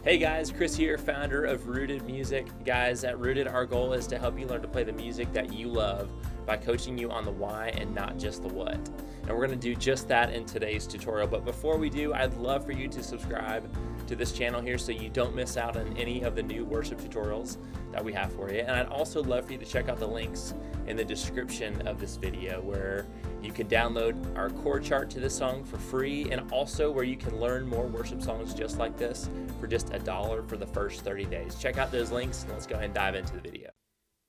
Hey guys, Chris here, founder of Rooted Music. Guys, at Rooted, our goal is to help you learn to play the music that you love by coaching you on the why and not just the what. And we're going to do just that in today's tutorial. But before we do, I'd love for you to subscribe to this channel here so you don't miss out on any of the new worship tutorials that we have for you. And I'd also love for you to check out the links in the description of this video where you can download our chord chart to this song for free, and also where you can learn more worship songs just like this for just $1 for the first 30 days. Check out those links and let's go ahead and dive into the video.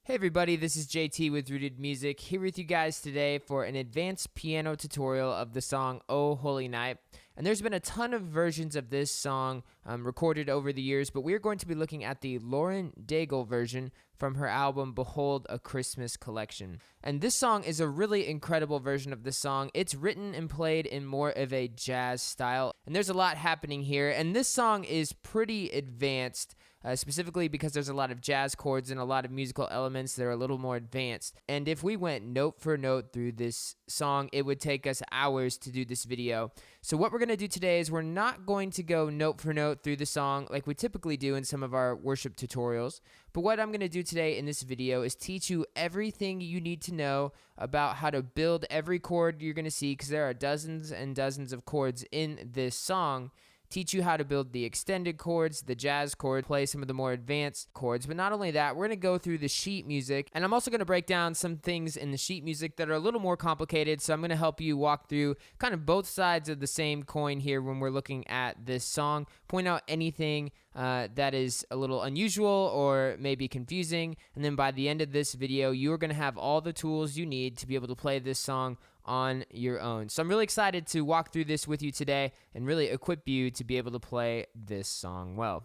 Hey everybody, this is JT with Rooted Music, here with you guys today for an advanced piano tutorial of the song Oh Holy Night. And there's been a ton of versions of this song recorded over the years, but we're going to be looking at the Lauren Daigle version from her album Behold a Christmas Collection. And this song is a really incredible version of this song. It's written and played in more of a jazz style, and there's a lot happening here. And this song is pretty advanced, specifically because there's a lot of jazz chords and a lot of musical elements that are a little more advanced. And if we went note for note through this song, it would take us hours to do this video. So what we're going to do today is we're not going to go note for note through the song like we typically do in some of our worship tutorials. But what I'm going to do today in this video is teach you everything you need to know about how to build every chord you're going to see, because there are dozens and dozens of chords in this song. Teach you how to build the extended chords, the jazz chord, play some of the more advanced chords. But not only that, we're going to go through the sheet music, and I'm also going to break down some things in the sheet music that are a little more complicated. So I'm going to help you walk through kind of both sides of the same coin here when we're looking at this song, point out anything that is a little unusual or maybe confusing, and then by the end of this video, you're going to have all the tools you need to be able to play this song on your own. So I'm really excited to walk through this with you today and really equip you to be able to play this song well.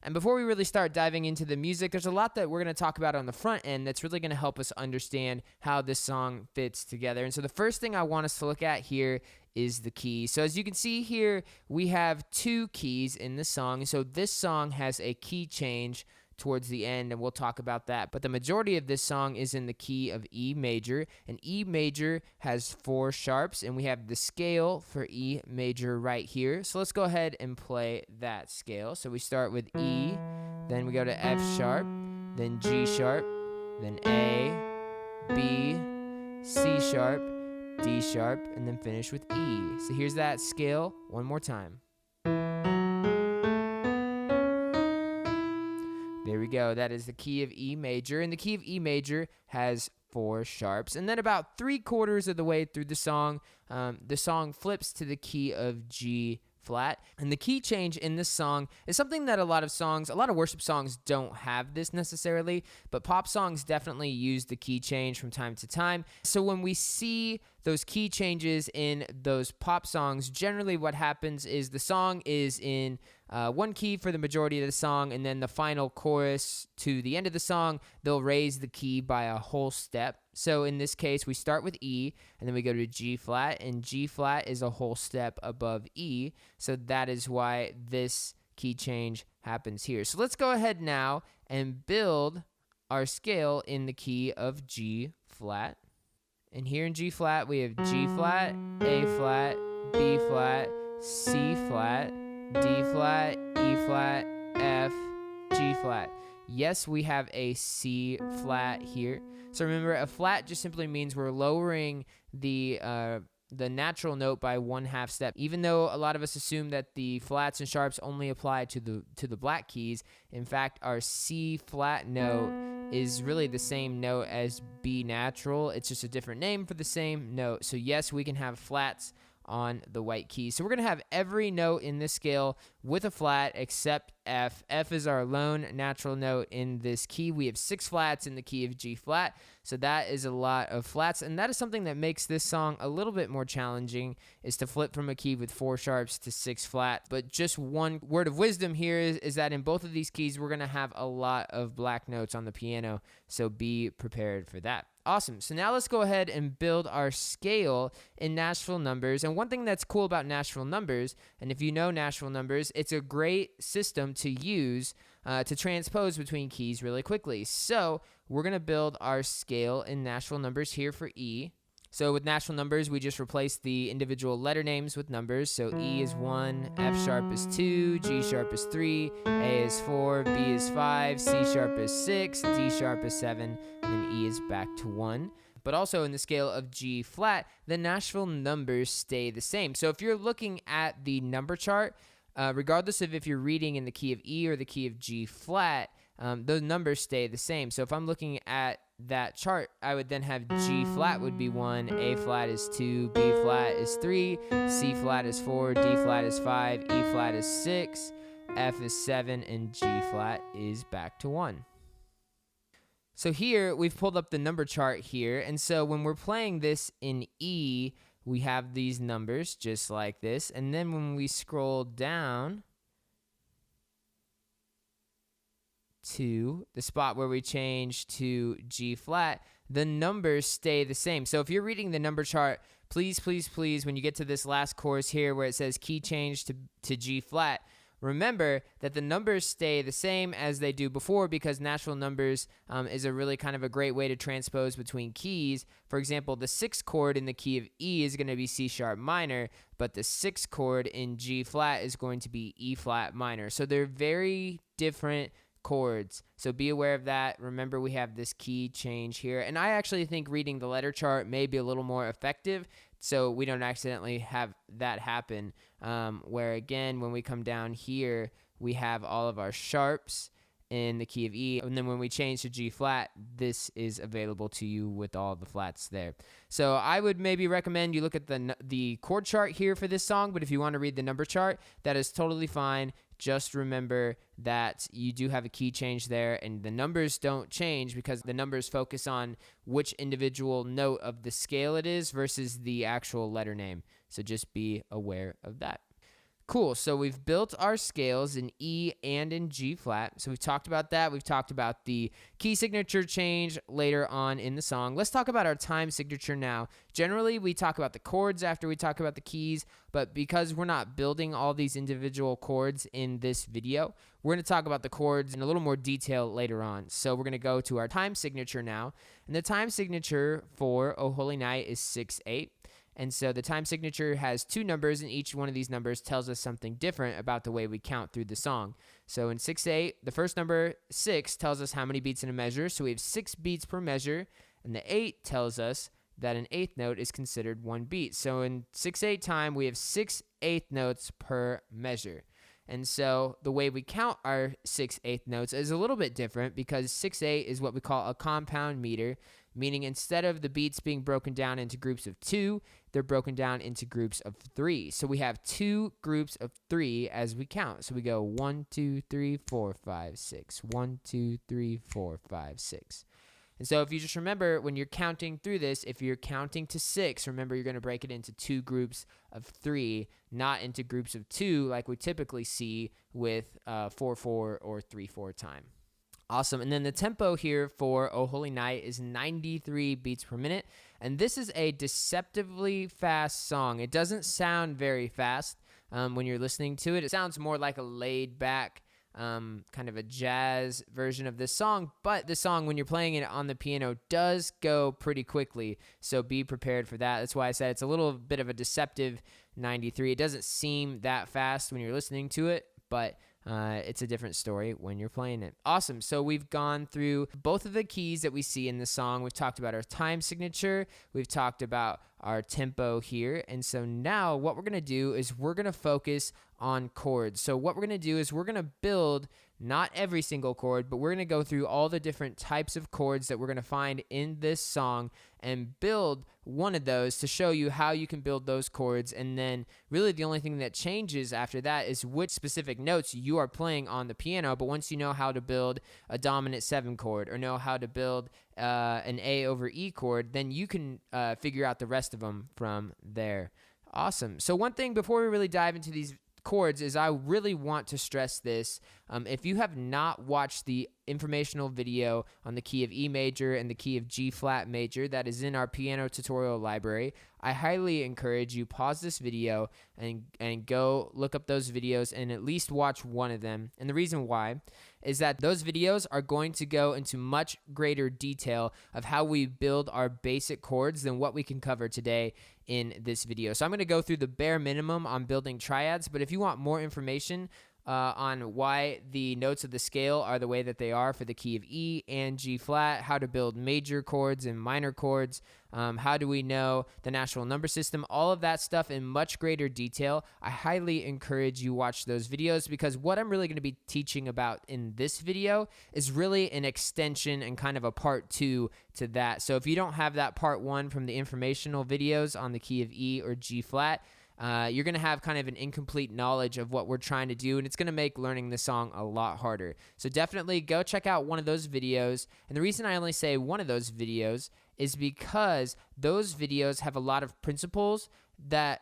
And before we really start diving into the music, there's a lot that we're going to talk about on the front end that's really going to help us understand how this song fits together. And so the first thing I want us to look at here is the keys. So as you can see here, we have two keys in the song. So this song has a key change towards the end, and we'll talk about that. But the majority of this song is in the key of E major, and E major has 4 sharps, and we have the scale for E major right here. So let's go ahead and play that scale. So we start with E, then we go to F sharp, then G sharp, then A, B, C sharp, D sharp, and then finish with E. So here's that scale one more time. There we go. That is the key of E major. And the key of E major has 4 sharps. And then about 3/4 of the way through the song flips to the key of G flat. And the key change in this song is something that a lot of worship songs don't have this necessarily, but pop songs definitely use the key change from time to time. So when we see those key changes in those pop songs, generally what happens is the song is in one key for the majority of the song, and then the final chorus to the end of the song, they'll raise the key by a whole step. So in this case, we start with E, and then we go to G flat, and G flat is a whole step above E. So that is why this key change happens here. So let's go ahead now and build our scale in the key of G flat. And here in G flat, we have G flat, A flat, B flat, C flat, D flat, E flat, F, G flat. Yes, we have a C flat here. So remember, a flat just simply means we're lowering the natural note by 1/2 step. Even though a lot of us assume that the flats and sharps only apply to the black keys, in fact, our C flat note is really the same note as B natural. It's just a different name for the same note. So yes, we can have flats on the white key. So we're going to have every note in this scale with a flat except F. F is our lone natural note in this key. We have 6 flats in the key of G flat. So that is a lot of flats, and that is something that makes this song a little bit more challenging, is to flip from a key with 4 sharps to 6 flats. But just one word of wisdom here is that in both of these keys, we're going to have a lot of black notes on the piano. So be prepared for that. Awesome. So now let's go ahead and build our scale in Nashville numbers. And one thing that's cool about Nashville numbers, and if you know Nashville numbers, it's a great system to use to transpose between keys really quickly. So we're going to build our scale in Nashville numbers here for E. So with natural numbers, we just replace the individual letter names with numbers. So E is 1, F sharp is 2, G sharp is 3, A is 4, B is 5, C sharp is 6, D sharp is 7, and then E is back to 1. But also in the scale of G flat, the natural numbers stay the same. So if you're looking at the number chart, regardless of if you're reading in the key of E or the key of G flat, those numbers stay the same. So if I'm looking at that chart, I would then have G flat would be 1, A flat is 2, B flat is 3, C flat is 4, D flat is 5, E flat is 6, F is 7, and G flat is back to 1. So here, we've pulled up the number chart here, and so when we're playing this in E, we have these numbers just like this, and then when we scroll down to the spot where we change to G flat, the numbers stay the same. So if you're reading the number chart, please, please, please, when you get to this last chorus here where it says key change to G flat, remember that the numbers stay the same as they do before, because natural numbers is a really kind of a great way to transpose between keys. For example, the 6th chord in the key of E is going to be C sharp minor, but the 6th chord in G flat is going to be E flat minor. So they're very different chords. So be aware of that. Remember, we have this key change here. And I actually think reading the letter chart may be a little more effective, so we don't accidentally have that happen. Where again, when we come down here, we have all of our sharps in the key of E, and then when we change to G flat, this is available to you with all the flats there. So I would maybe recommend you look at the chord chart here for this song, but if you want to read the number chart, that is totally fine. Just remember that you do have a key change there, and the numbers don't change because the numbers focus on which individual note of the scale it is versus the actual letter name. So just be aware of that. Cool, so we've built our scales in E and in G flat. So we've talked about that. We've talked about the key signature change later on in the song. Let's talk about our time signature now. Generally, we talk about the chords after we talk about the keys, but because we're not building all these individual chords in this video, we're going to talk about the chords in a little more detail later on. So we're going to go to our time signature now. And the time signature for O Holy Night is 6/8. And so the time signature has 2 numbers, and each one of these numbers tells us something different about the way we count through the song. So in 6/8, the first number, 6, tells us how many beats in a measure. So we have 6 beats per measure, and the 8 tells us that an 8th note is considered 1 beat. So in 6/8 time, we have 6 eighth notes per measure. And so the way we count our 6/8 notes is a little bit different, because 6/8 is what we call a compound meter, meaning instead of the beats being broken down into groups of 2, they're broken down into groups of 3. So we have 2 groups of 3 as we count. So we go 1, 2, 3, 4, 5, 6. 1, 2, 3, 4, 5, 6. And so if you just remember, when you're counting through this, if you're counting to 6, remember you're going to break it into 2 groups of 3, not into groups of 2 like we typically see with 4/4 or 3/4 time. Awesome. And then the tempo here for O Holy Night is 93 beats per minute. And this is a deceptively fast song. It doesn't sound very fast when you're listening to it. It sounds more like a laid back kind of a jazz version of this song. But this song, when you're playing it on the piano, does go pretty quickly. So be prepared for that. That's why I said it's a little bit of a deceptive 93. It doesn't seem that fast when you're listening to it, but it's a different story when you're playing it. Awesome. So we've gone through both of the keys that we see in the song. We've talked about our time signature. We've talked about our tempo here. And so now what we're going to do is we're going to focus on chords. So what we're going to do is we're going to build not every single chord, but we're going to go through all the different types of chords that we're going to find in this song and build one of those to show you how you can build those chords. And then really the only thing that changes after that is which specific notes you are playing on the piano. But once you know how to build a dominant 7 chord or know how to build an A over E chord, then you can figure out the rest of them from there. Awesome. So one thing before we really dive into these chords is I really want to stress this. If you have not watched the informational video on the key of E major and the key of G flat major that is in our piano tutorial library. I highly encourage you pause this video and go look up those videos and at least watch one of them. And the reason why is that those videos are going to go into much greater detail of how we build our basic chords than what we can cover today in this video. So I'm going to go through the bare minimum on building triads, but if you want more information on why the notes of the scale are the way that they are for the key of E and G flat, how to build major chords and minor chords, how do we know the natural number system, all of that stuff in much greater detail, I highly encourage you watch those videos, because what I'm really going to be teaching about in this video is really an extension and kind of a part 2 to that. So if you don't have that part 1 from the informational videos on the key of E or G flat, you're going to have kind of an incomplete knowledge of what we're trying to do, and it's going to make learning the song a lot harder. So definitely go check out one of those videos. And the reason I only say one of those videos is because those videos have a lot of principles that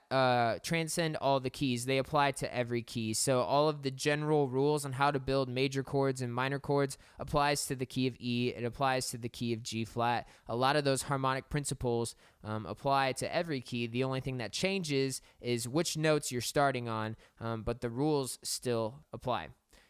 transcend all the keys. They apply to every key. So all of the general rules on how to build major chords and minor chords applies to the key of E. It applies to the key of G flat. A lot of those harmonic principles apply to every key. The only thing that changes is which notes you're starting on, but the rules still apply.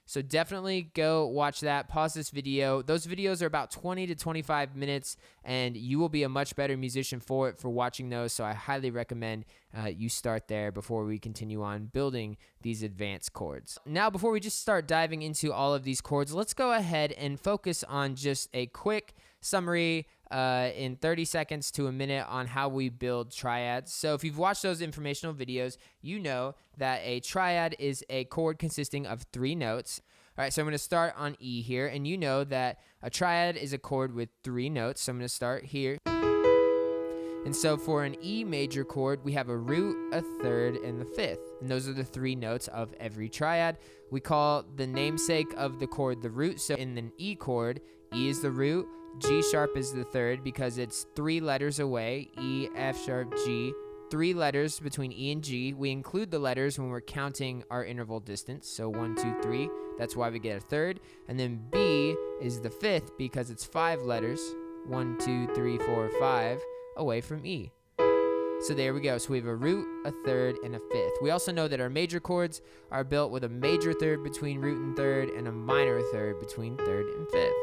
So definitely go watch that. Pause this video. Those videos are about 20 to 25 minutes, and you will be a much better musician for watching those. So I highly recommend you start there before we continue on building these advanced chords. Now, before we just start diving into all of these chords, let's go ahead and focus on just a quick summary in 30 seconds to a minute on how we build triads. So if you've watched those informational videos, you know that a triad is a chord consisting of 3 notes. All right, so I'm going to start on E here, and you know that a triad is a chord with 3 notes. So I'm going to start here. And so for an E major chord, we have a root, a third, and the fifth. And those are the 3 notes of every triad. We call the namesake of the chord the root. So in an E chord, E is the root, G sharp is the third because it's 3 letters away, E, F sharp, G, 3 letters between E and G. We include the letters when we're counting our interval distance. So 1, 2, 3, that's why we get a third. And then B is the fifth because it's 5 letters, 1, 2, 3, 4, 5, away from E. So there we go. So we have a root, a third, and a fifth. We also know that our major chords are built with a major third between root and third and a minor third between third and fifth.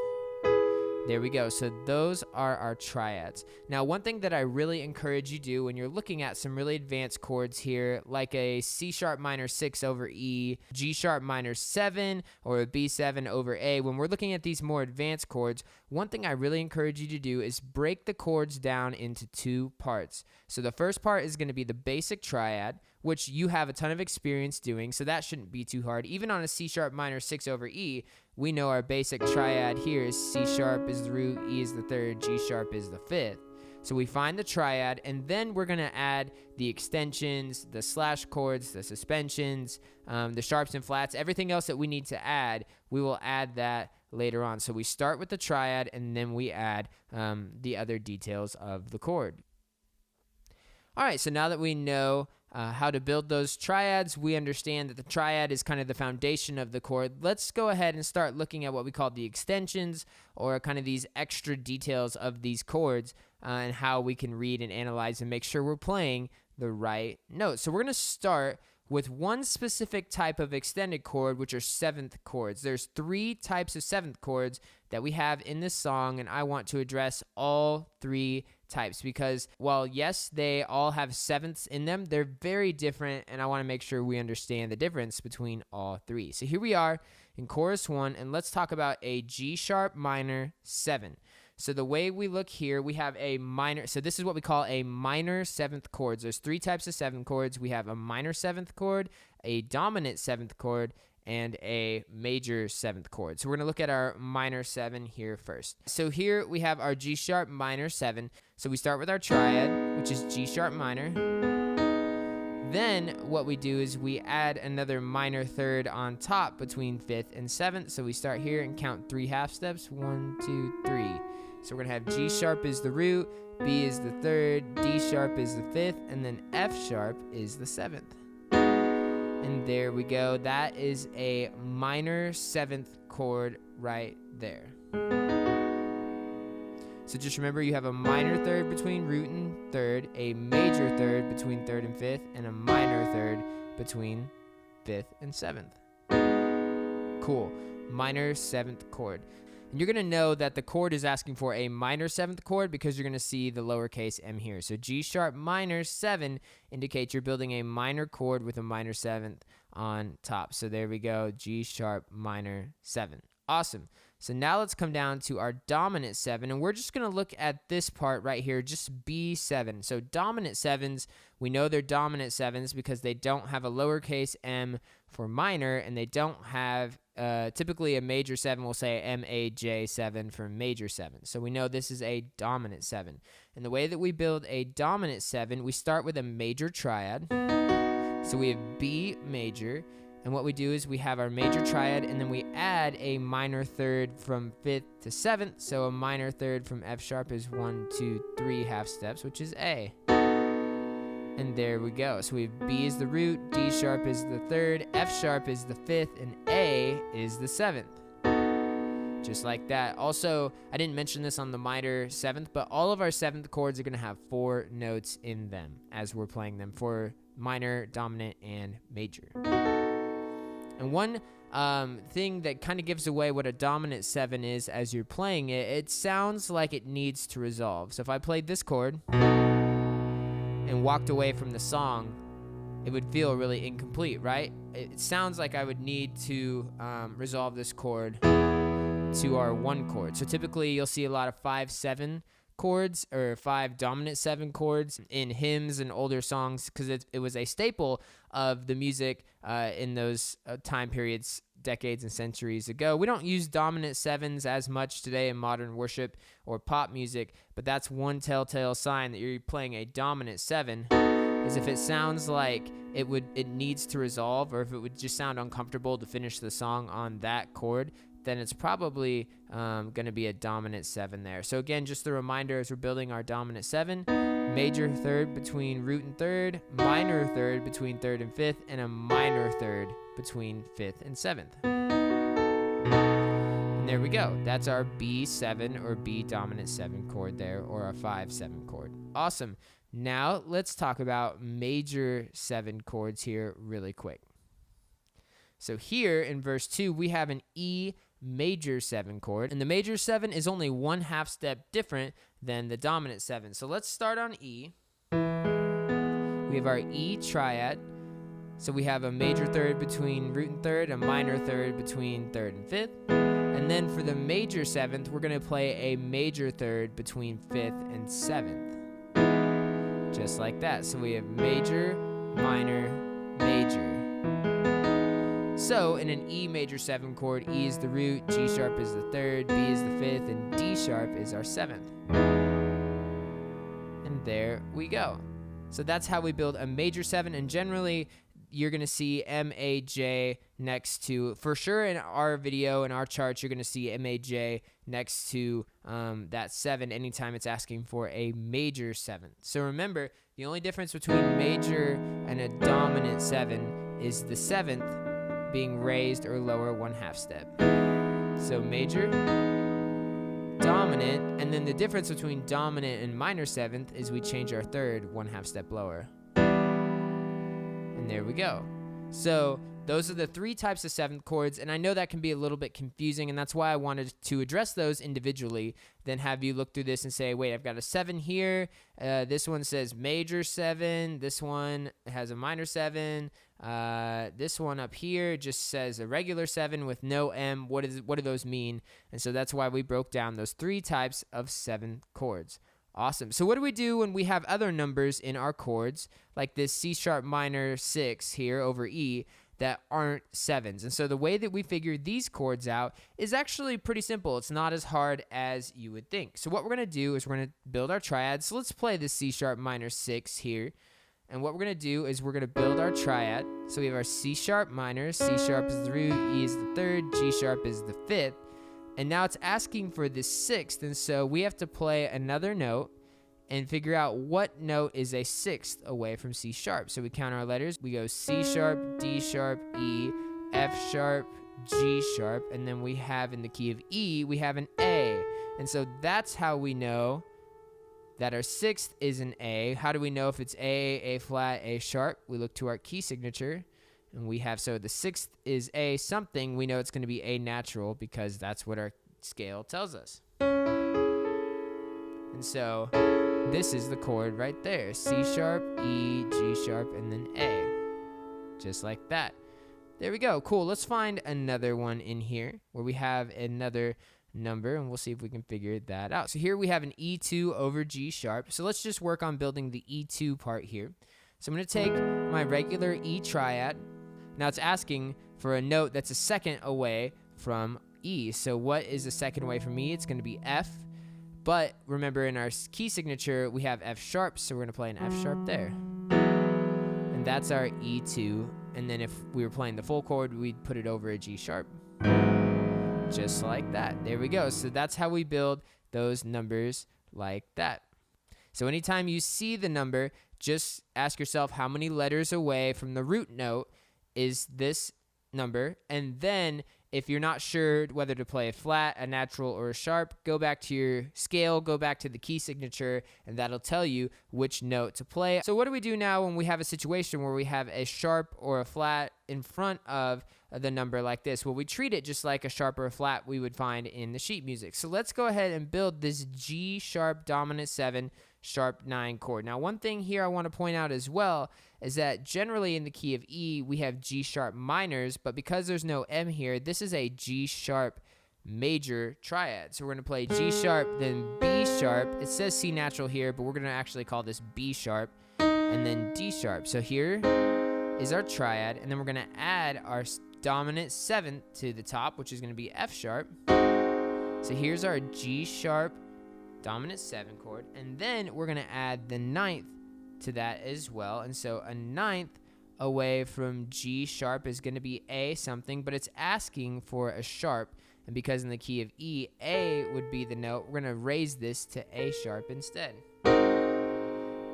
There we go. So those are our triads. Now, one thing that I really encourage you do when you're looking at some really advanced chords here, like a C sharp minor 6 over E, G sharp minor 7, or a B7 over A, when we're looking at these more advanced chords, one thing I really encourage you to do is break the chords down into 2 parts. So the first part is going to be the basic triad, which you have a ton of experience doing, so that shouldn't be too hard. Even on a C sharp minor 6 over E, we know our basic triad here is C sharp is the root, E is the third, G sharp is the fifth. So we find the triad, and then we're going to add the extensions, the slash chords, the suspensions, the sharps and flats, everything else that we need to add, we will add that later on. So we start with the triad, and then we add the other details of the chord. All right, so now that we know how to build those triads, we understand that the triad is kind of the foundation of the chord. Let's go ahead and start looking at what we call the extensions, or kind of these extra details of these chords, and how we can read and analyze and make sure we're playing the right notes. So we're going to start with one specific type of extended chord, which are 7th chords. There's 3 types of 7th chords that we have in this song, and I want to address all 3 types because, while yes, they all have 7ths in them, they're very different, and I want to make sure we understand the difference between all 3. So here we are in chorus 1, and let's talk about a G sharp minor 7. So the way we look here, we have a minor, so this is what we call a minor 7th chord. There's 3 types of 7 chords. We have a minor 7th chord, a dominant 7th chord, and a major 7th chord. So we're going to look at our minor 7 here first. So here we have our G sharp minor 7. So we start with our triad, which is G sharp minor. Then what we do is we add another minor third on top between 5th and 7th. So we start here and count 3 half steps. 1, 2, 3. So we're going to have G sharp is the root, B is the third, D sharp is the 5th, and then F sharp is the 7th. And there we go. That is a minor 7th chord right there. So just remember, you have a minor 3rd between root and 3rd, a major 3rd between 3rd and 5th, and a minor 3rd between 5th and 7th. Cool. Minor 7th chord. And you're going to know that the chord is asking for a minor 7th chord because you're going to see the lowercase m here. So G sharp minor 7 indicates you're building a minor chord with a minor 7th on top. So there we go, G sharp minor 7. Awesome. So now let's come down to our dominant 7, and we're just going to look at this part right here, just B7. So dominant 7s, we know they're dominant 7s because they don't have a lowercase m for minor, and they don't have, typically a major 7 will say MAJ7 for major 7. So we know this is a dominant 7. And the way that we build a dominant 7, we start with a major triad. So we have B major. And what we do is we have our major triad, and then we add a minor 3rd from 5th to 7th. So a minor 3rd from F sharp is 1, 2, 3 half steps, which is A. And there we go. So we have B is the root, D sharp is the 3rd, F sharp is the 5th, and A is the 7th. Just like that. Also, I didn't mention this on the minor 7th, but all of our 7th chords are going to have 4 notes in them as we're playing them for minor, dominant, and major. And one thing that kind of gives away what a dominant 7 is as you're playing it, it sounds like it needs to resolve. So if I played this chord and walked away from the song, it would feel really incomplete, right? It sounds like I would need to resolve this chord to our 1 chord. So typically you'll see a lot of 5-7 chords or 5 dominant 7 chords in hymns and older songs because it was a staple of the music in those time periods, decades and centuries ago. We don't use dominant 7s as much today in modern worship or pop music, but that's one telltale sign that you're playing a dominant 7 is if it sounds like it needs to resolve, or if it would just sound uncomfortable to finish the song on that chord, then it's probably going to be a dominant 7 there. So again, just a reminder as we're building our dominant 7, major 3rd between root and 3rd, minor 3rd between 3rd and 5th, and a minor 3rd between 5th and 7th. And there we go. That's our B7 or B dominant 7 chord there, or a 5-7 chord. Awesome. Now let's talk about major 7 chords here really quick. So here in verse 2, we have an E major 7 chord, and the major 7 is only 1 half step different than the dominant 7. So let's start on E. We have our E triad. So we have a major 3rd between root and 3rd, a minor 3rd between 3rd and 5th. And then for the major 7th, we're going to play a major 3rd between 5th and 7th. Just like that. So we have major, minor, major. So in an E major 7 chord, E is the root, G sharp is the 3rd, B is the 5th, and D sharp is our 7th. And there we go. So that's how we build a major 7, and generally you're going to see MAJ next to, for sure in our video and our charts, you're going to see MAJ next to that 7 anytime it's asking for a major 7. So remember, the only difference between major and a dominant 7 is the 7th being raised or lower 1 half step. So major, dominant, and then the difference between dominant and minor 7th is we change our 3rd 1 half step lower. And there we go. So those are the 3 types of 7th chords, and I know that can be a little bit confusing, and that's why I wanted to address those individually, then have you look through this and say, wait, I've got a 7 here, this one says major 7, this one has a minor 7, this one up here just says a regular 7 with no M. What do those mean? And so that's why we broke down those 3 types of 7 chords. Awesome. So what do we do when we have other numbers in our chords, like this C sharp minor 6 here over E, that aren't 7s? And so the way that we figure these chords out is actually pretty simple. It's not as hard as you would think. So what we're going to do is we're going to build our triad. So let's play this C sharp minor 6 here. And what we're going to do is we're going to build our triad. So we have our C sharp minor, C sharp is the root, E is the 3rd, G sharp is the 5th. And now it's asking for the 6th, and so we have to play another note and figure out what note is a sixth away from C sharp. So we count our letters. We go C sharp, D sharp, E, F sharp, G sharp, and then we have in the key of E, we have an A. And so that's how we know that our sixth is an A. How do we know if it's A flat, A sharp? We look to our key signature, and we have, so the sixth is A something. We know it's going to be A natural because that's what our scale tells us. And so this is the chord right there. C sharp, E, G sharp, and then A. Just like that. There we go. Cool. Let's find another one in here where we have another number, and we'll see if we can figure that out. So here we have an E2 over G sharp. So let's just work on building the E2 part here. So I'm going to take my regular E triad. Now it's asking for a note that's a second away from E. So what is a second away from E? It's going to be F. But remember, in our key signature, we have F sharp, so we're going to play an F sharp there. And that's our E2. And then if we were playing the full chord, we'd put it over a G sharp. Just like that. There we go. So that's how we build those numbers like that. So anytime you see the number, just ask yourself how many letters away from the root note is this number, and then if you're not sure whether to play a flat, a natural, or a sharp, go back to your scale, go back to the key signature, and that'll tell you which note to play. So what do we do now when we have a situation where we have a sharp or a flat in front of the number like this? Well, we treat it just like a sharp or a flat we would find in the sheet music. So let's go ahead and build this G sharp dominant 7 sharp 9 chord. Now, one thing here I want to point out as well is that generally in the key of E, we have G sharp minors, but because there's no M here, this is a G sharp major triad. So we're going to play G sharp, then B sharp. It says C natural here, but we're going to actually call this B sharp, and then D sharp. So here is our triad, and then we're going to add our dominant 7th to the top, which is going to be F sharp. So here's our G sharp dominant 7 chord, and then we're going to add the 9th to that as well. And so a 9th away from G sharp is going to be A something, but it's asking for a sharp, and because in the key of E, A would be the note, we're going to raise this to A sharp instead.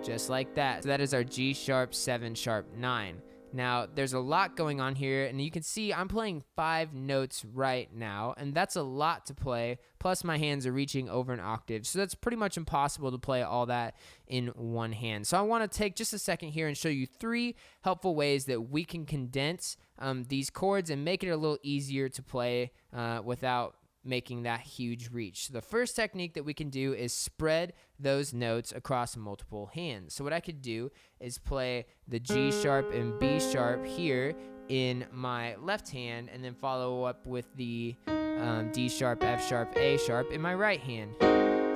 Just like that. So that is our G sharp 7 sharp 9. Now, there's a lot going on here, and you can see I'm playing 5 notes right now, and that's a lot to play, plus my hands are reaching over an octave, so that's pretty much impossible to play all that in one hand. So I want to take just a second here and show you 3 helpful ways that we can condense these chords and make it a little easier to play without making that huge reach. So the first technique that we can do is spread those notes across multiple hands. So what I could do is play the G sharp and B sharp here in my left hand, and then follow up with the D sharp, F sharp, A sharp in my right hand.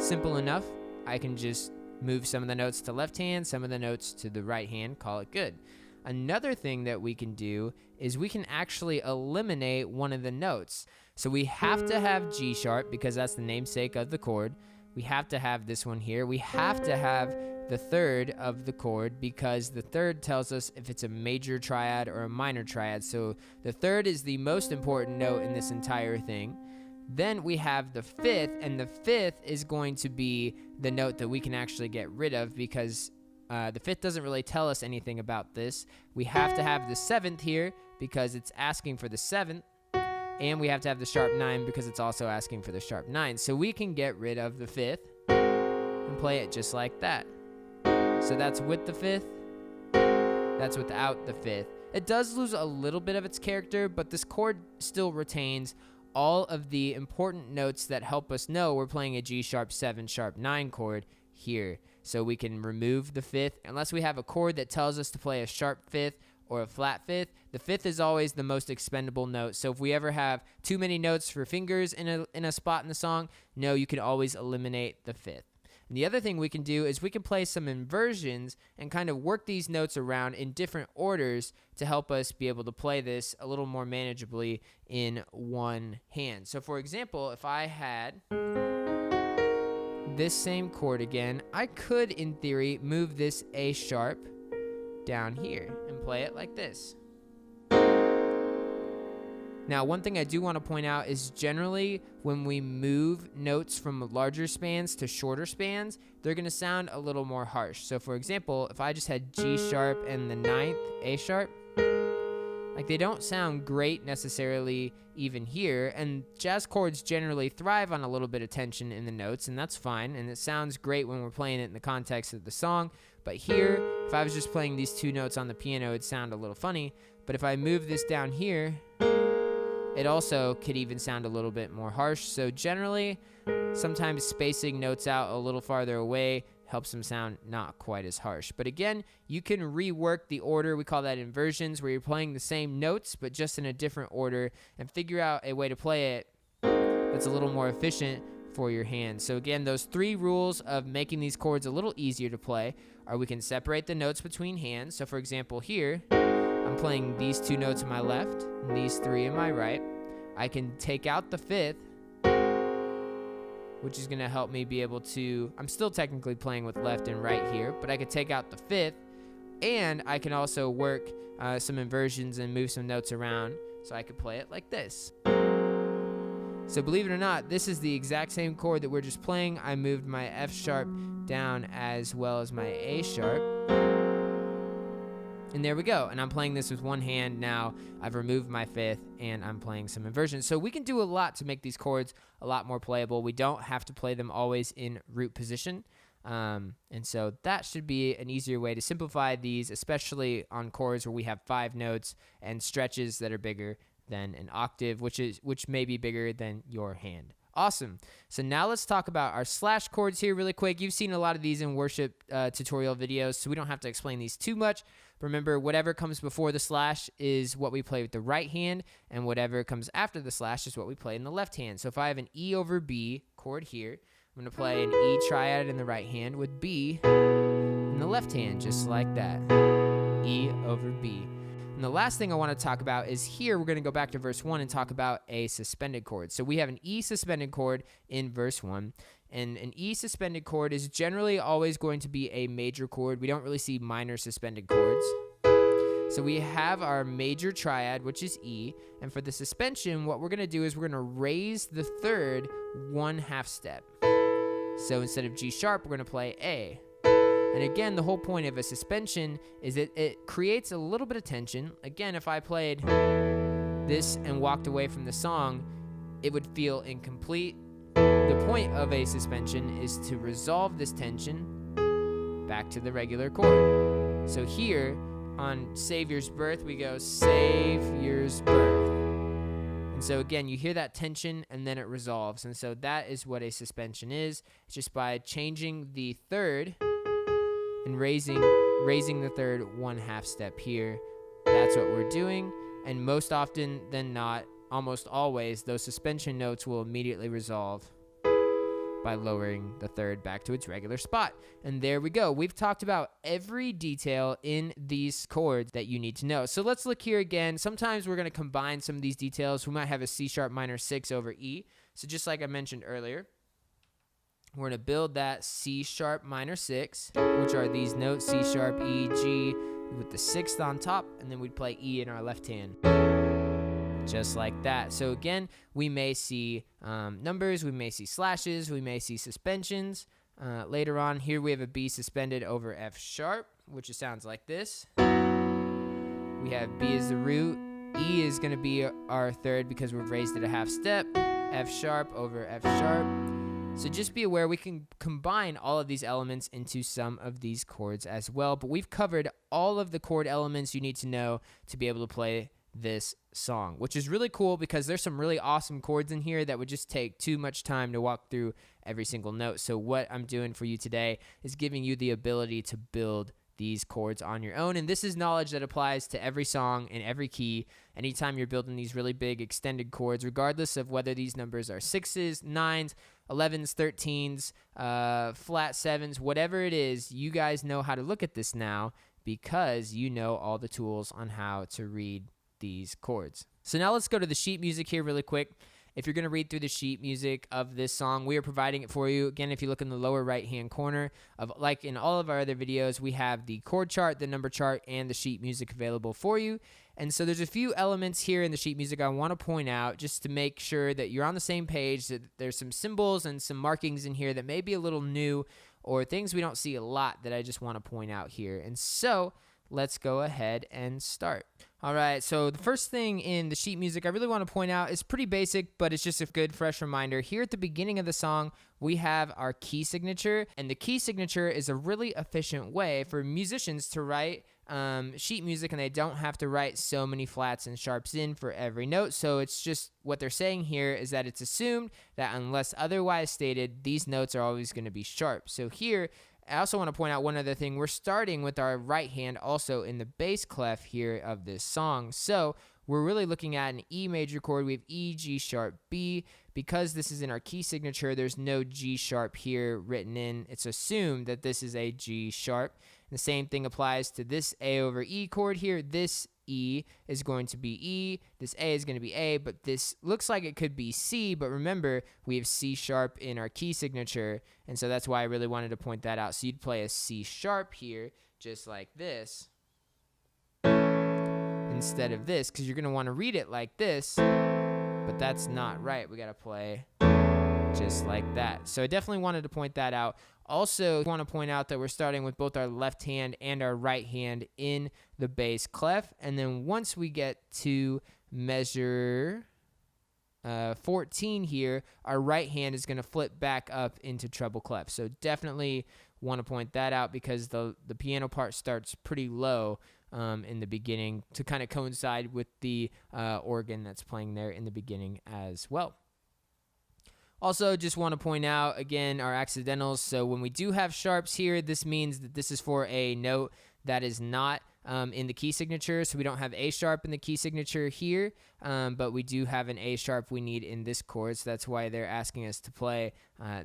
Simple enough. I can just move some of the notes to left hand, some of the notes to the right hand, call it good. Another thing that we can do is we can actually eliminate one of the notes. So we have to have G sharp because that's the namesake of the chord. We have to have this one here. We have to have the third of the chord because the third tells us if it's a major triad or a minor triad. So the third is the most important note in this entire thing. Then we have the fifth, and the fifth is going to be the note that we can actually get rid of because the fifth doesn't really tell us anything about this. We have to have the 7th here because it's asking for the 7th. And we have to have the sharp 9 because it's also asking for the sharp 9. So we can get rid of the 5th and play it just like that. So that's with the 5th. That's without the 5th. It does lose a little bit of its character, but this chord still retains all of the important notes that help us know we're playing a G sharp 7 sharp 9 chord here. So we can remove the 5th unless we have a chord that tells us to play a sharp 5th or a flat 5th. The 5th is always the most expendable note. So if we ever have too many notes for fingers in a spot in the song, no, you can always eliminate the 5th. And the other thing we can do is we can play some inversions and kind of work these notes around in different orders to help us be able to play this a little more manageably in one hand. So for example, if I had this same chord again, I could in theory move this A sharp down here and play it like this. Now, one thing I do want to point out is generally when we move notes from larger spans to shorter spans, they're going to sound a little more harsh. So for example, if I just had G sharp and the 9th A sharp, like they don't sound great necessarily even here, and jazz chords generally thrive on a little bit of tension in the notes, and that's fine, and it sounds great when we're playing it in the context of the song. But here, if I was just playing these two notes on the piano, it'd sound a little funny. But if I move this down here, it also could even sound a little bit more harsh. So generally, sometimes spacing notes out a little farther away helps them sound not quite as harsh. But again, you can rework the order. We call that inversions, where you're playing the same notes, but just in a different order, and figure out a way to play it that's a little more efficient for your hands. So again, those 3 rules of making these chords a little easier to play are: we can separate the notes between hands. So for example, here, I'm playing these 2 notes in my left and these 3 in my right. I can take out the 5th, which is going to help me be able to, I'm still technically playing with left and right here, but I could take out the 5th, and I can also work some inversions and move some notes around, so I could play it like this. So believe it or not, this is the exact same chord that we're just playing. I moved my F sharp down as well as my A sharp. And there we go. And I'm playing this with one hand now. I've removed my 5th, and I'm playing some inversions. So we can do a lot to make these chords a lot more playable. We don't have to play them always in root position. And so that should be an easier way to simplify these, especially on chords where we have 5 notes and stretches that are bigger than an octave, which may be bigger than your hand. Awesome. So now let's talk about our slash chords here really quick. You've seen a lot of these in worship tutorial videos, so we don't have to explain these too much. Remember, whatever comes before the slash is what we play with the right hand, and whatever comes after the slash is what we play in the left hand. So if I have an E over B chord here, I'm going to play an E triad in the right hand with B in the left hand, just like that. E over B. And the last thing I want to talk about is here we're going to go back to verse 1 and talk about a suspended chord. So we have an E suspended chord in verse 1, and an E suspended chord is generally always going to be a major chord. We don't really see minor suspended chords. So we have our major triad, which is E, and for the suspension, what we're going to do is we're going to raise the 3rd 1/2 step. So instead of G sharp, we're going to play A. And again, the whole point of a suspension is that it creates a little bit of tension. Again, if I played this and walked away from the song, it would feel incomplete. The point of a suspension is to resolve this tension back to the regular chord. So here on Savior's Birth, we go Savior's Birth. And so again, you hear that tension and then it resolves. And so that is what a suspension is. It's just by changing the 3rd and raising the 3rd 1/2 step here. That's what we're doing. And most often than not, almost always, those suspension notes will immediately resolve by lowering the 3rd back to its regular spot. And there we go. We've talked about every detail in these chords that you need to know. So let's look here again. Sometimes we're going to combine some of these details. We might have a C sharp minor 6 over E. So just like I mentioned earlier, we're going to build that C sharp minor 6, which are these notes, C sharp, E, G, with the 6th on top, and then we'd play E in our left hand. Just like that. So again, we may see numbers, we may see slashes, we may see suspensions. Later on, here we have a B suspended over F sharp, which sounds like this. We have B as the root. E is going to be our 3rd because we've raised it a 1/2 step. F sharp over F sharp. So just be aware we can combine all of these elements into some of these chords as well. But we've covered all of the chord elements you need to know to be able to play this song, which is really cool because there's some really awesome chords in here that would just take too much time to walk through every single note. So what I'm doing for you today is giving you the ability to build these chords on your own. And this is knowledge that applies to every song and every key. Anytime you're building these really big extended chords, regardless of whether these numbers are 6s, 9s, 11s, 13s, flat 7s, whatever it is, you guys know how to look at this now because you know all the tools on how to read these chords. So now let's go to the sheet music here really quick. If you're going to read through the sheet music of this song, we are providing it for you. Again, if you look in the lower right-hand corner, of like in all of our other videos, we have the chord chart, the number chart, and the sheet music available for you. And so there's a few elements here in the sheet music I want to point out just to make sure that you're on the same page, that there's some symbols and some markings in here that may be a little new or things we don't see a lot that I just want to point out here. And so let's go ahead and start. All right, so the first thing in the sheet music I really want to point out is pretty basic, but it's just a good fresh reminder. Here at the beginning of the song, we have our key signature, and the key signature is a really efficient way for musicians to write sheet music, and they don't have to write so many flats and sharps in for every note. So it's just what they're saying here is that it's assumed that unless otherwise stated, these notes are always going to be sharp. So here, I also want to point out one other thing. We're starting with our right hand also in the bass clef here of this song. So we're really looking at an E major chord. We have E, G sharp, B. Because this is in our key signature, there's no G sharp here written in. It's assumed that this is a G sharp. And the same thing applies to this A over E chord here. This E is going to be E, this A is going to be A, but this looks like it could be C, but remember, we have C sharp in our key signature, and so that's why I really wanted to point that out. So you'd play a C sharp here, just like this, instead of this, because you're going to want to read it like this, but that's not right. We got to play just like that. So I definitely wanted to point that out. Also, I want to point out that we're starting with both our left hand and our right hand in the bass clef. And then once we get to measure 14 here, our right hand is going to flip back up into treble clef. So definitely want to point that out because the piano part starts pretty low in the beginning to kind of coincide with the organ that's playing there in the beginning as well. Also, just want to point out, again, our accidentals. So when we do have sharps here, this means that this is for a note that is not in the key signature. So we don't have A sharp in the key signature here, but we do have an A sharp we need in this chord. So that's why they're asking us to play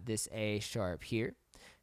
this A sharp here.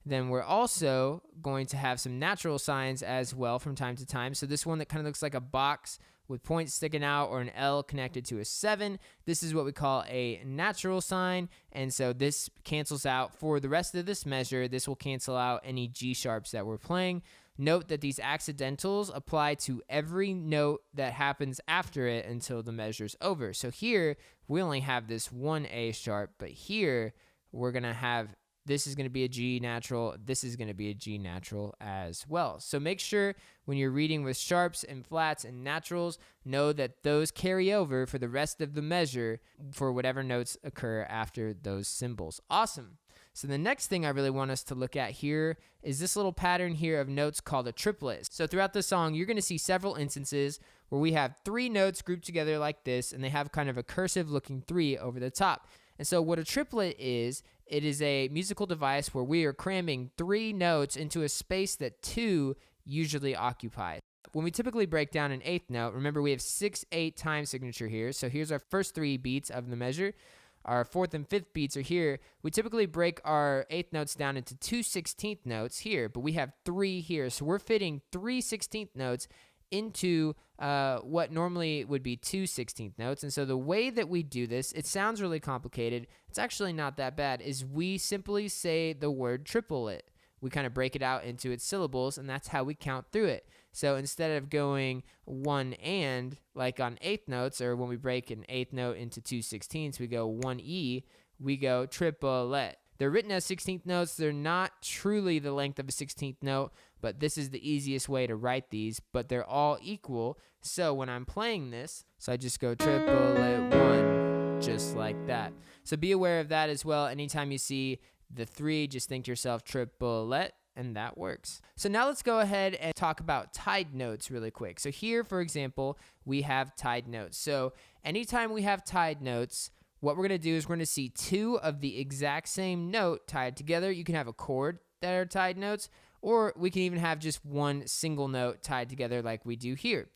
Then we're also going to have some natural signs as well from time to time. So this one that kind of looks like a box with points sticking out or an L connected to a 7. This is what we call a natural sign, and so this cancels out for the rest of this measure. This will cancel out any G sharps that we're playing. Note that these accidentals apply to every note that happens after it until the measure's over. So here, we only have this one A sharp, but here, we're going to have this is going to be a G natural. This is going to be a G natural as well. So make sure when you're reading with sharps and flats and naturals, know that those carry over for the rest of the measure for whatever notes occur after those symbols. Awesome. So the next thing I really want us to look at here is this little pattern here of notes called a triplet. So throughout the song, you're going to see several instances where we have 3 notes grouped together like this, and they have kind of a cursive looking 3 over the top. And so what a triplet is, it is a musical device where we are cramming 3 notes into a space that 2 usually occupy. When we typically break down an 8th note, remember we have 6/8 time signature here. So here's our first 3 beats of the measure. Our 4th and 5th beats are here. We typically break our 8th notes down into 2 16th notes here, but we have 3 here. So we're fitting 3 16th notes into what normally would be 2 16th notes. And so the way that we do this, it sounds really complicated. It's actually not that bad, is we simply say the word triplet. We kind of break it out into its syllables, and that's how we count through it. So instead of going 1 and, like on 8th notes, or when we break an 8th note into 2 16ths, we go 1 E, we go triplet. They're written as 16th notes. They're not truly the length of a 16th note, but this is the easiest way to write these, but they're all equal. So when I'm playing this, so I just go triplet 1, just like that. So be aware of that as well. Anytime you see the 3, just think to yourself triplet, and that works. So now let's go ahead and talk about tied notes really quick. So here, for example, we have tied notes. So anytime we have tied notes, what we're going to do is we're going to see 2 of the exact same note tied together. You can have a chord that are tied notes, or we can even have just one single note tied together like we do here.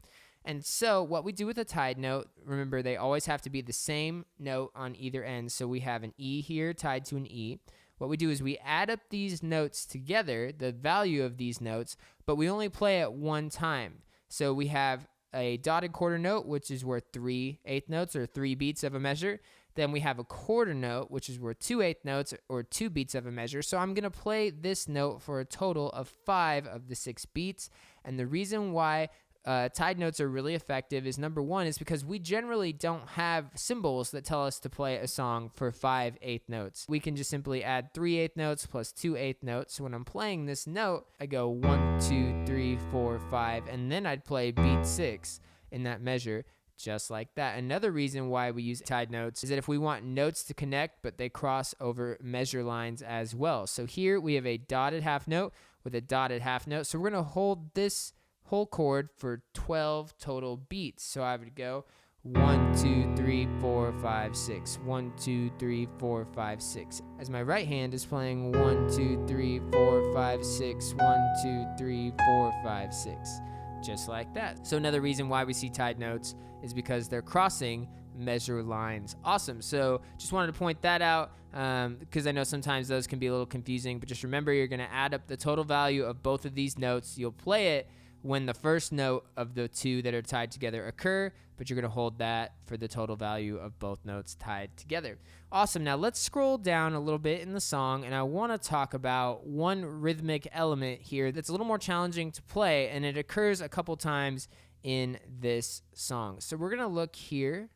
And so what we do with a tied note, remember they always have to be the same note on either end. So we have an E here tied to an E. What we do is we add up these notes together, the value of these notes, but we only play at one time. So we have a dotted quarter note, which is worth 3 8th notes or 3 beats of a measure. Then we have a quarter note, which is worth 2/8 notes or 2 beats of a measure. So I'm going to play this note for a total of 5 of the 6 beats. And the reason why tied notes are really effective is, number one, is because we generally don't have cymbals that tell us to play a song for 5/8 notes. We can just simply add 3/8 notes plus 2/8 notes. So when I'm playing this note, I go 1, 2, 3, 4, 5, and then I'd play beat 6 in that measure, just like that. Another reason why we use tied notes is that if we want notes to connect, but they cross over measure lines as well. So here we have a dotted half note with a dotted half note. So we're going to hold this whole chord for 12 total beats. So I would go 1, 2, 3, 4, 5, 6. 1, 2, 3, 4, 5, 6. As my right hand is playing 1, 2, 3, 4, 5, 6. 1, 2, 3, 4, 5, 6. Just like that. So another reason why we see tied notes is because they're crossing measure lines. Awesome. So just wanted to point that out because I know sometimes those can be a little confusing, but just remember you're going to add up the total value of both of these notes. You'll play it when the first note of the two that are tied together occur, but you're going to hold that for the total value of both notes tied together. Awesome. Now let's scroll down a little bit in the song, and I want to talk about one rhythmic element here that's a little more challenging to play, and it occurs a couple times in this song. So we're going to look here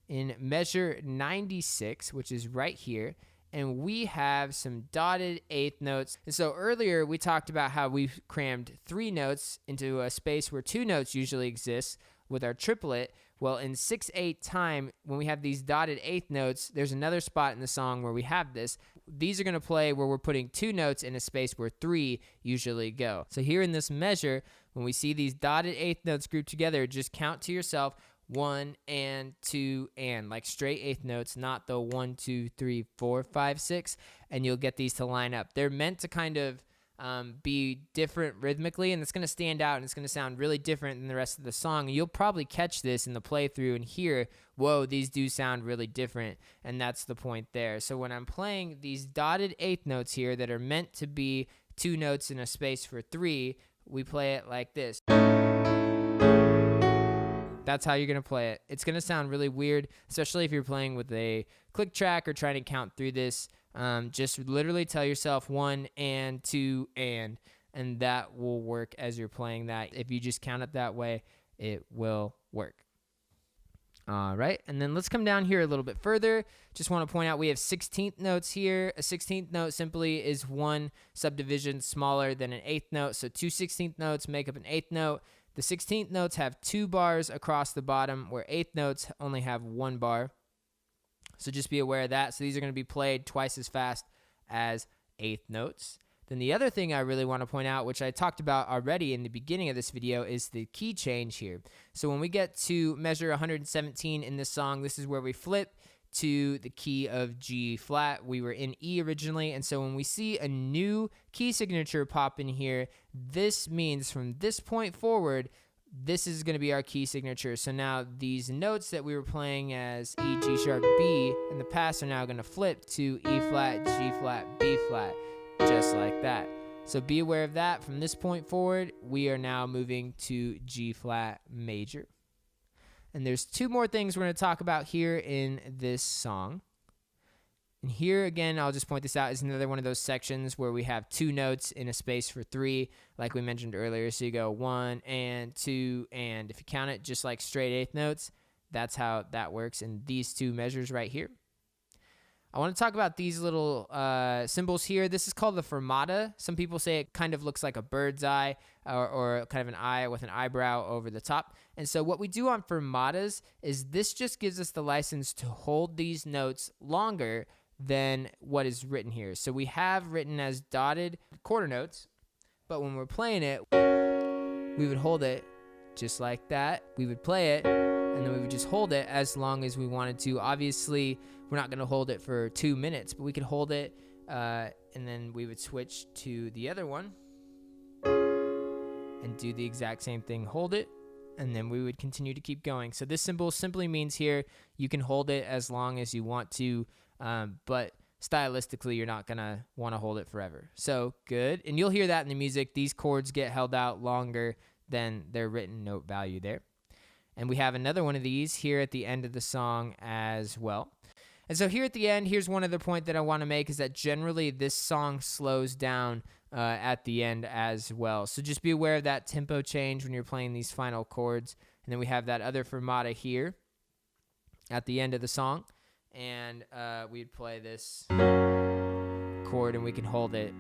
in measure 96, which is right here, and we have some dotted eighth notes. And so earlier we talked about how we've crammed 3 notes into a space where 2 notes usually exist with our triplet. Well, in 6/8 time, when we have these dotted eighth notes, there's another spot in the song where we have this. These are going to play where we're putting 2 notes in a space where 3 usually go. So here in this measure, when we see these dotted eighth notes grouped together, just count to yourself 1 and 2 and, like straight eighth notes, not the 1, 2, 3, 4, 5, 6, and you'll get these to line up. They're meant to kind of be different rhythmically, and it's going to stand out and it's going to sound really different than the rest of the song. And you'll probably catch this in the playthrough and hear, whoa, these do sound really different, and that's the point there. So when I'm playing these dotted eighth notes here that are meant to be 2 notes in a space for 3, we play it like this. That's how you're going to play it. It's going to sound really weird, especially if you're playing with a click track or trying to count through this. Just literally tell yourself 1 and 2 and that will work as you're playing that. If you just count it that way, it will work. All right, and then let's come down here a little bit further. Just want to point out we have 16th notes here. A 16th note simply is one subdivision smaller than an eighth note, so 2 16th notes make up an eighth note. The 16th notes have 2 bars across the bottom, where eighth notes only have 1 bar. So just be aware of that. So these are going to be played twice as fast as eighth notes. Then the other thing I really want to point out, which I talked about already in the beginning of this video, is the key change here. So when we get to measure 117 in this song, this is where we flip to the key of G flat. We were in E originally, and so when we see a new key signature pop in here, this means from this point forward, this is going to be our key signature. So now these notes that we were playing as E, G sharp, B in the past are now going to flip to E flat, G flat, B flat, just like that. So be aware of that. From this point forward, we are now moving to G flat major. And there's 2 more things we're going to talk about here in this song. And here again, I'll just point this out, is another one of those sections where we have 2 notes in a space for 3, like we mentioned earlier. So you go 1 and 2, and if you count it just like straight eighth notes, that's how that works in these 2 measures right here. I want to talk about these little symbols here. This is called the fermata. Some people say it kind of looks like a bird's eye or kind of an eye with an eyebrow over the top. And so what we do on fermatas is this just gives us the license to hold these notes longer than what is written here. So we have written as dotted quarter notes, but when we're playing it, we would hold it just like that. We would play it, and then we would just hold it as long as we wanted to. Obviously, we're not going to hold it for 2 minutes, but we could hold it, and then we would switch to the other one and do the exact same thing. Hold it, and then we would continue to keep going. So this symbol simply means here you can hold it as long as you want to, but stylistically, you're not going to want to hold it forever. So good. And you'll hear that in the music. These chords get held out longer than their written note value there. And we have another one of these here at the end of the song as well. And so here at the end, here's one other point that I want to make is that generally this song slows down at the end as well. So just be aware of that tempo change when you're playing these final chords. And then we have that other fermata here at the end of the song. And we'd play this chord and we can hold it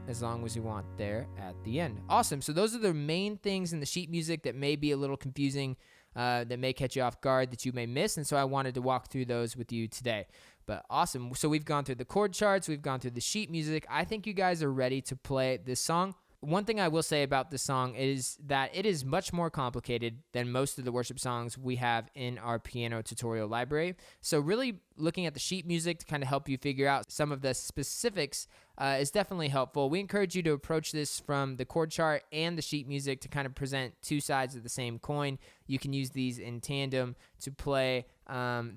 as long as we want there at the end. Awesome. So those are the main things in the sheet music that may be a little confusing, that may catch you off guard, that you may miss. And so I wanted to walk through those with you today. But awesome. So we've gone through the chord charts. We've gone through the sheet music. I think you guys are ready to play this song. One thing I will say about this song is that it is much more complicated than most of the worship songs we have in our piano tutorial library. So really looking at the sheet music to kind of help you figure out some of the specifics is definitely helpful. We encourage you to approach this from the chord chart and the sheet music to kind of present two sides of the same coin. You can use these in tandem to play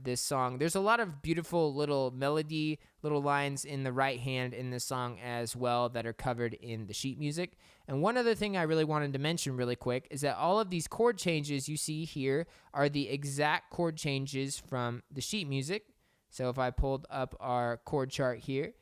this song. There's a lot of beautiful little melody, little lines in the right hand in this song as well that are covered in the sheet music. And one other thing I really wanted to mention really quick is that all of these chord changes you see here are the exact chord changes from the sheet music. So if I pulled up our chord chart here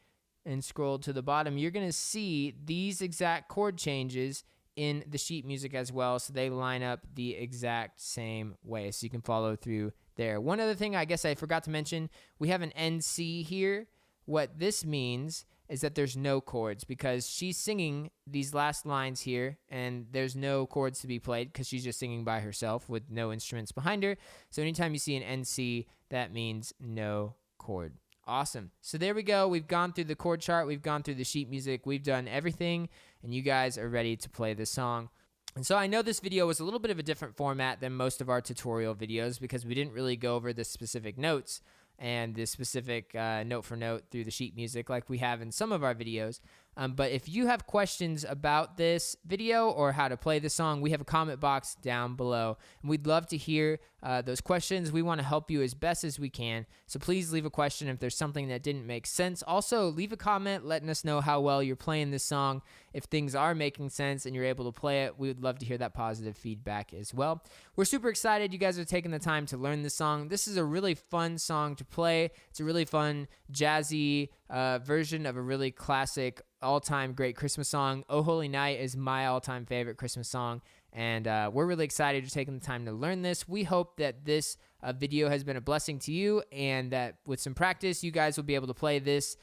and scrolled to the bottom, you're going to see these exact chord changes in the sheet music as well. So they line up the exact same way. So you can follow through there. One other thing I guess I forgot to mention, we have an NC here. What this means is that there's no chords because she's singing these last lines here and there's no chords to be played because she's just singing by herself with no instruments behind her. So anytime you see an NC, that means no chord. Awesome. So there we go. We've gone through the chord chart. We've gone through the sheet music. We've done everything and you guys are ready to play this song. And so I know this video was a little bit of a different format than most of our tutorial videos because we didn't really go over the specific notes and the specific note for note through the sheet music like we have in some of our videos. But if you have questions about this video or how to play the song, we have a comment box down below. And we'd love to hear those questions. We want to help you as best as we can. So please leave a question if there's something that didn't make sense. Also, leave a comment letting us know how well you're playing this song. If things are making sense and you're able to play it, we would love to hear that positive feedback as well. We're super excited you guys are taking the time to learn this song. This is a really fun song to play. It's a really fun, jazzy version of a really classic, all-time great Christmas song. Oh Holy Night is my all-time favorite Christmas song, and we're really excited you're taking the time to learn this. We hope that this video has been a blessing to you and that with some practice, you guys will be able to play this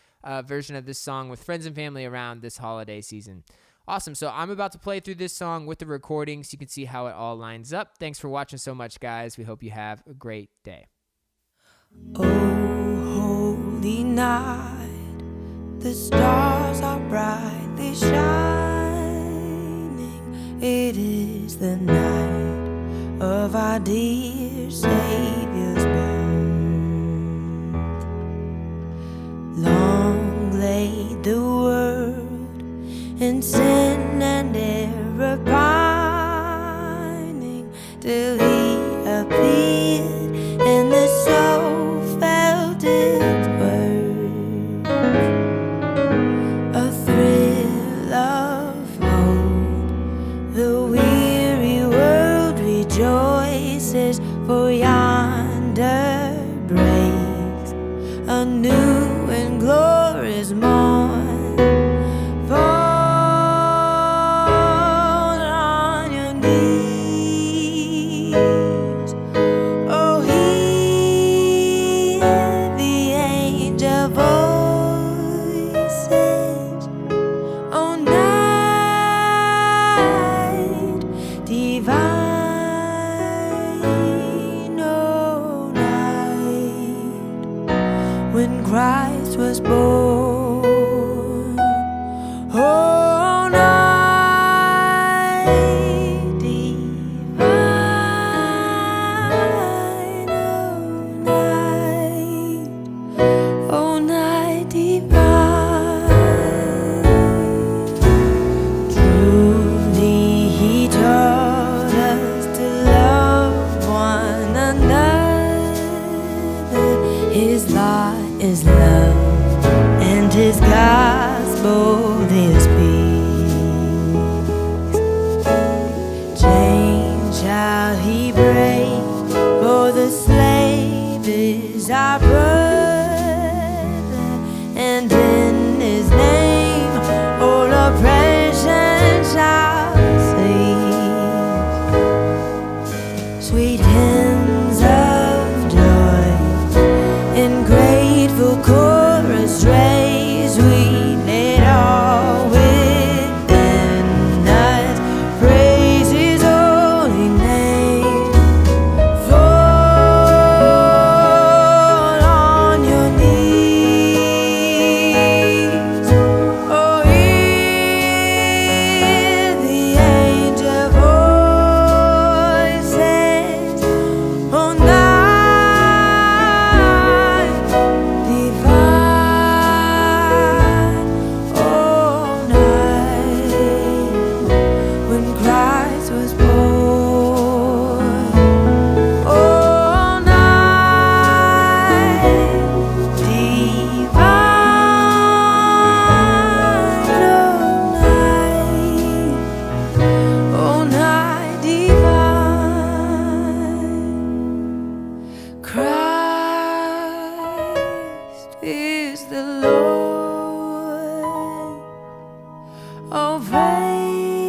version of this song with friends and family around this holiday season. Awesome. So I'm about to play through this song with the recording so you can see how it all lines up. Thanks for watching so much, guys. We hope you have a great day. Oh, holy night, the stars are brightly shining. It is the night of our dear Savior's birth. Long lay the world in sin and error pining, till he appeared and the soul felt its worth. A thrill of hope, the weary world rejoices, for yonder breaks a new and glorious morn. When Christ was born, oh night divine, oh night divine. Truly he taught us to love one another. His life is love, and his gospel is peace. Chains shall he break, For the slave is our brother, and in his name all oppression shall cease. Sweet hymns of joy in grateful chorus raise, we let all within us praise his holy name. Fall on your knees, oh, hear the angel voices on night divine, all night when Christ was born, all night divine, all night divine. Christ is the Lord. Oh, praise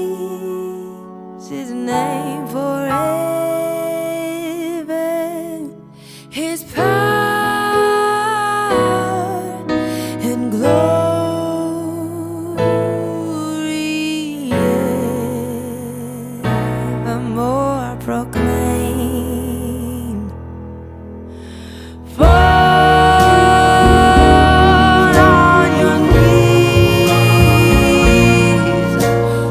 his name forever. His power and glory evermore proclaim. Fall on your knees,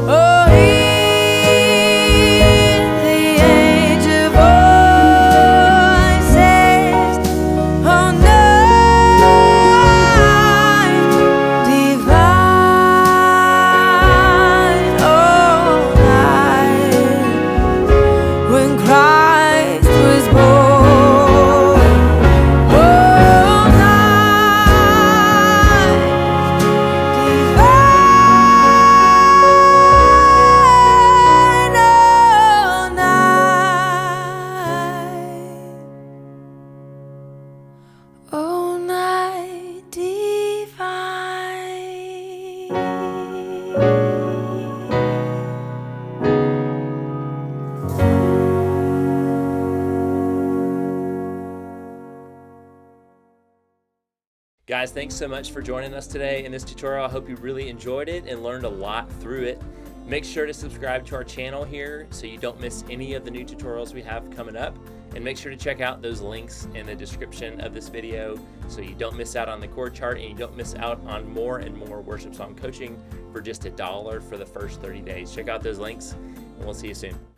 oh, hear the angel voices on night divine, all night when Christ was born, all night divine, all night, all night Guys, thanks so much for joining us today in this tutorial. I hope you really enjoyed it and learned a lot through it. Make sure to subscribe to our channel here so you don't miss any of the new tutorials we have coming up. And make sure to check out those links in the description of this video so you don't miss out on the chord chart and you don't miss out on more and more worship song coaching for just $1 for the first 30 days. Check out those links and we'll see you soon.